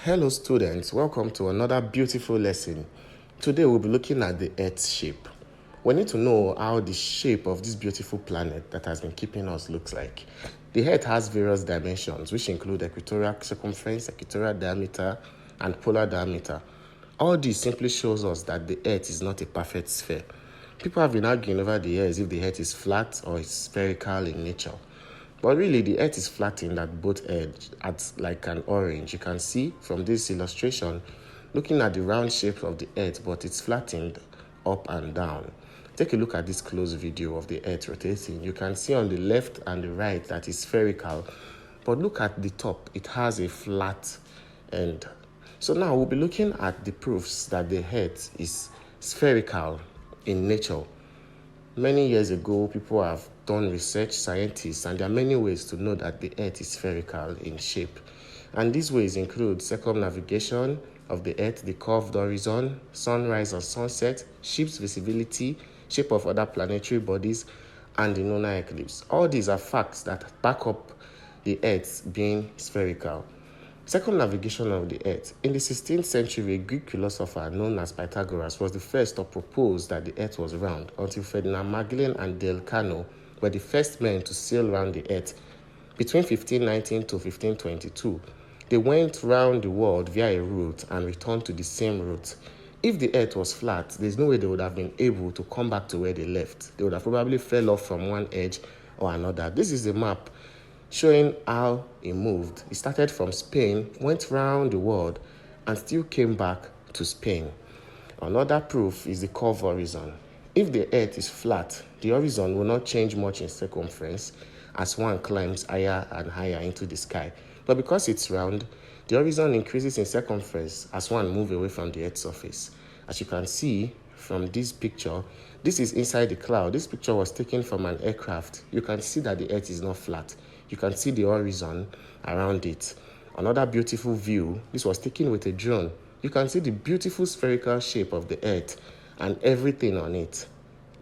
Hello students, welcome to another beautiful lesson. Today we'll be looking at the Earth's shape. We need to know how the shape of this beautiful planet that has been keeping us looks like. The Earth has various dimensions which include equatorial circumference, equatorial diameter, and polar diameter. All this simply shows us that the Earth is not a perfect sphere. People have been arguing over the years if the Earth is flat or is spherical in nature. But really, the Earth is flattened at both edges, at like an orange. You can see from this illustration, looking at the round shape of the Earth, but it's flattened up and down. Take a look at this close video of the Earth rotating. You can see on the left and the right that it's spherical. But look at the top, it has a flat end. So now we'll be looking at the proofs that the Earth is spherical in nature. Many years ago, people have done research, scientists, and there are many ways to know that the Earth is spherical in shape. And these ways include circumnavigation of the Earth, the curved horizon, sunrise and sunset, ship's visibility, shape of other planetary bodies, and the lunar eclipse. All these are facts that back up the Earth being spherical. Circumnavigation of the Earth. In the 16th century, a Greek philosopher known as Pythagoras was the first to propose that the Earth was round, until Ferdinand Magellan and Del Cano were the first men to sail around the Earth. Between 1519 to 1522, they went round the world via a route and returned to the same route. If the Earth was flat, there's no way they would have been able to come back to where they left. They would have probably fell off from one edge or another. This is the map showing how he moved. He started from Spain, went round the world, and still came back to Spain. Another proof is the curved horizon. If the Earth is flat, the horizon will not change much in circumference as one climbs higher and higher into the sky. But because it's round, the horizon increases in circumference as one moves away from the Earth's surface. As you can see from this picture, this is inside the cloud. This picture was taken from an aircraft. You can see that the Earth is not flat. You can see the horizon around it. Another beautiful view, this was taken with a drone. You can see the beautiful spherical shape of the Earth and everything on it.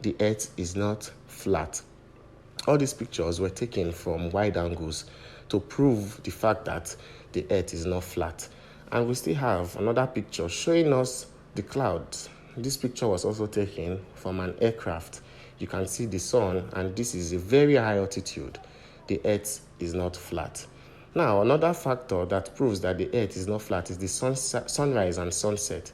The Earth is not flat. All these pictures were taken from wide angles to prove the fact that the Earth is not flat. And we still have another picture showing us the clouds. This picture was also taken from an aircraft. You can see the sun, and this is a very high altitude. The Earth is not flat. Now, another factor that proves that the Earth is not flat is the sunrise and sunset.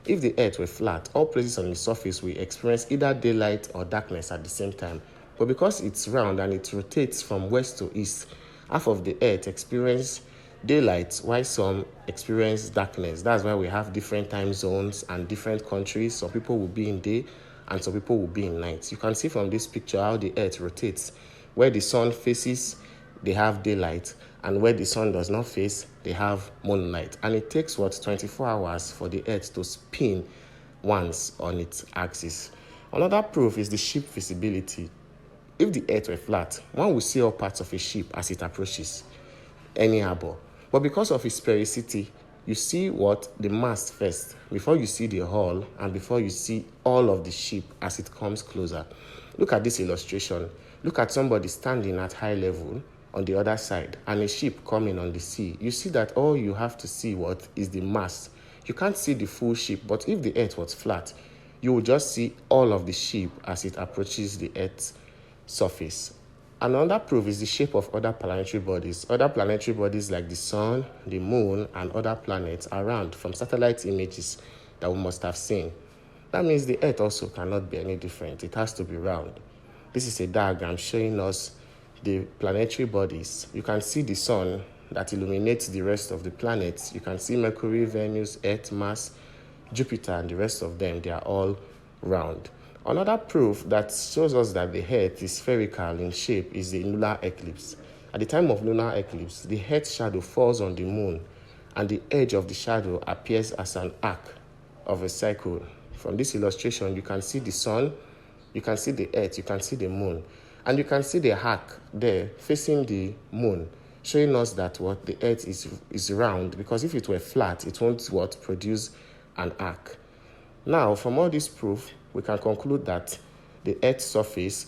If the Earth were flat, all places on the surface will experience either daylight or darkness at the same time. But because it's round and it rotates from west to east, half of the Earth experience daylight while some experience darkness. That's why we have different time zones and different countries. Some people will be in day and some people will be in night. You can see from this picture how the Earth rotates. Where the sun faces, they have daylight, and where the sun does not face, they have moonlight. And it takes 24 hours for the Earth to spin once on its axis. Another proof is the ship visibility. If the Earth were flat, one will see all parts of a ship as it approaches any harbor. But because of its sphericity, you see the mast first, before you see the hull, and before you see all of the ship as it comes closer. Look at this illustration. Look at somebody standing at high level on the other side and a ship coming on the sea. You see that all you have to see is the mast. You can't see the full ship, but if the Earth was flat, you will just see all of the ship as it approaches the Earth's surface. Another proof is the shape of other planetary bodies. Other planetary bodies like the sun, the moon, and other planets are round from satellite images that we must have seen. That means the Earth also cannot be any different. It has to be round. This is a diagram showing us the planetary bodies. You can see the sun that illuminates the rest of the planets. You can see Mercury, Venus, Earth, Mars, Jupiter, and the rest of them. They are all round. Another proof that shows us that the Earth is spherical in shape is the lunar eclipse. At the time of lunar eclipse, the Earth's shadow falls on the moon, and the edge of the shadow appears as an arc of a circle. From this illustration, you can see the sun, you can see the Earth, you can see the moon, and you can see the arc there facing the moon, showing us that the Earth is round, because if it were flat, it won't produce an arc. Now, from all this proof, we can conclude that the Earth's surface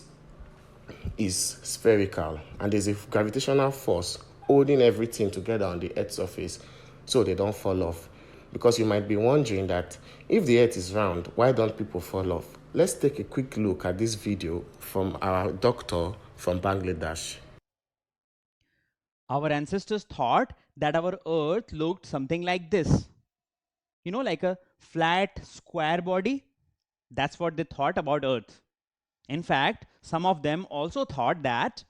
is spherical, and there's a gravitational force holding everything together on the Earth's surface. so they don't fall off. Because you might be wondering that if the earth is round, why don't people fall off? Let's take a quick look at this video from our doctor from Bangladesh. Our ancestors thought that our earth looked something like this. Like a flat, square body. That's what they thought about earth. In fact, some of them also thought that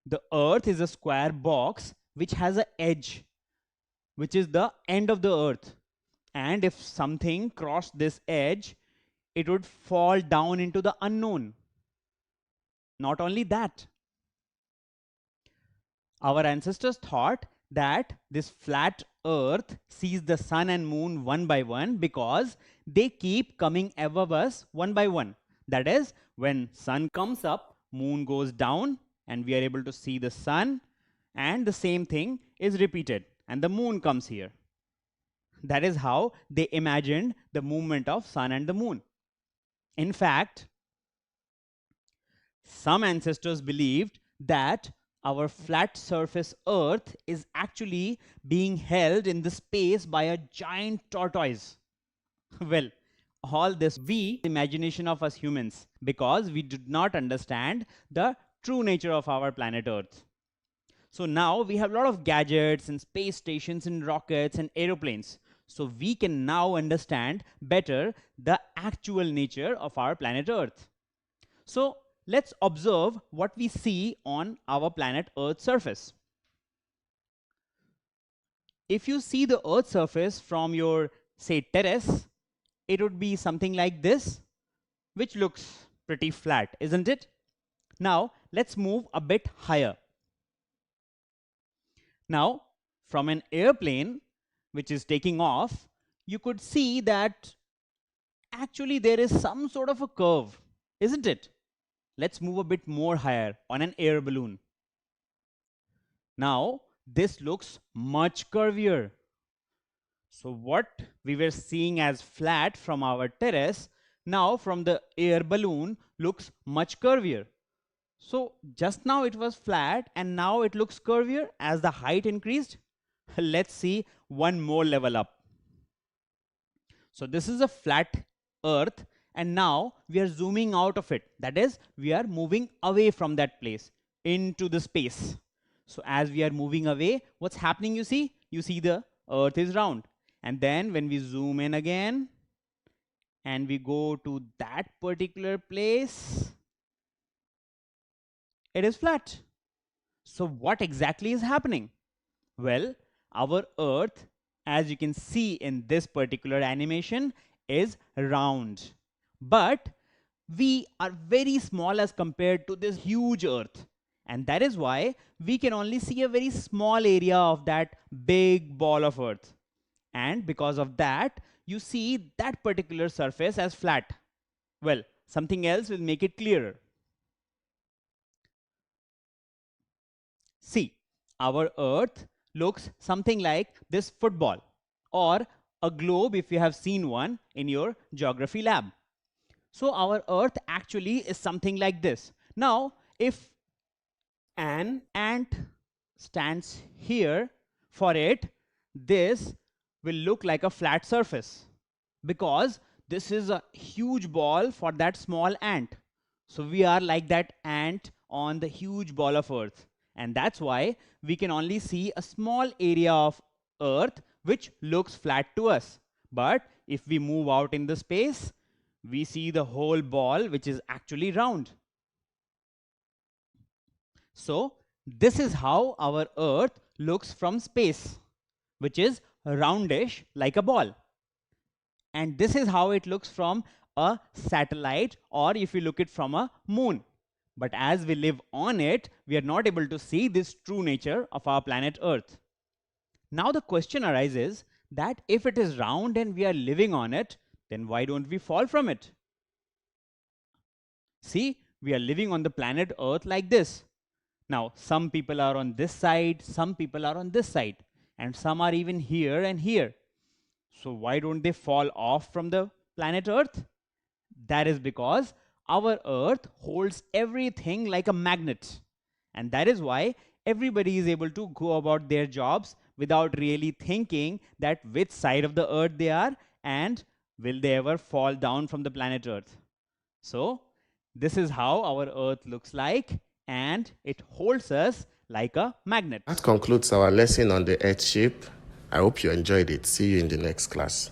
the earth is a square box which has an edge, which is the end of the earth. And if something crossed this edge, it would fall down into the unknown. Not only that, our ancestors thought that this flat earth sees the sun and moon one by one because they keep coming above us one by one. That is, when sun comes up, moon goes down, and we are able to see the sun, and the same thing is repeated, and the moon comes here. That is how they imagined the movement of sun and the moon. In fact, some ancestors believed that our flat surface earth is actually being held in the space by a giant tortoise. Well, all this we imagination of us humans because we did not understand the true nature of our planet Earth. So now we have a lot of gadgets and space stations and rockets and aeroplanes. So we can now understand better the actual nature of our planet Earth. So let's observe what we see on our planet Earth's surface. If you see the Earth's surface from your, say, terrace, it would be something like this, which looks pretty flat, isn't it? Now, let's move a bit higher. Now, from an airplane, which is taking off, you could see that actually there is some sort of a curve, isn't it? Let's move a bit more higher on an air balloon. Now, this looks much curvier. So what we were seeing as flat from our terrace, now from the air balloon looks much curvier. So just now it was flat and now it looks curvier as the height increased. Let's see one more level up. So this is a flat earth and now we are zooming out of it. That is, we are moving away from that place into the space. So as we are moving away, what's happening you see? You see the earth is round. And then when we zoom in again and we go to that particular place, it is flat. So what exactly is happening? Well, our earth, as you can see in this particular animation, is round. But we are very small as compared to this huge earth. And that is why we can only see a very small area of that big ball of earth. And because of that, you see that particular surface as flat. Well, something else will make it clearer. See, our earth looks something like this football or a globe if you have seen one in your geography lab. So our earth actually is something like this. Now, if an ant stands here, for it, this will look like a flat surface because this is a huge ball for that small ant. So we are like that ant on the huge ball of earth. And that's why we can only see a small area of earth which looks flat to us. But if we move out in the space, we see the whole ball which is actually round. So this is how our earth looks from space, which is roundish like a ball. And this is how it looks from a satellite, or if you look it from a moon. But as we live on it, we are not able to see this true nature of our planet Earth. Now the question arises that if it is round and we are living on it, then why don't we fall from it? See, we are living on the planet Earth like this. Now, some people are on this side, some people are on this side, and some are even here and here. So why don't they fall off from the planet Earth? That is because our Earth holds everything like a magnet. And that is why everybody is able to go about their jobs without really thinking that which side of the earth they are and will they ever fall down from the planet earth. So this is how our earth looks like, and it holds us like a magnet. That concludes our lesson on the earth shape. I hope you enjoyed it. See you in the next class.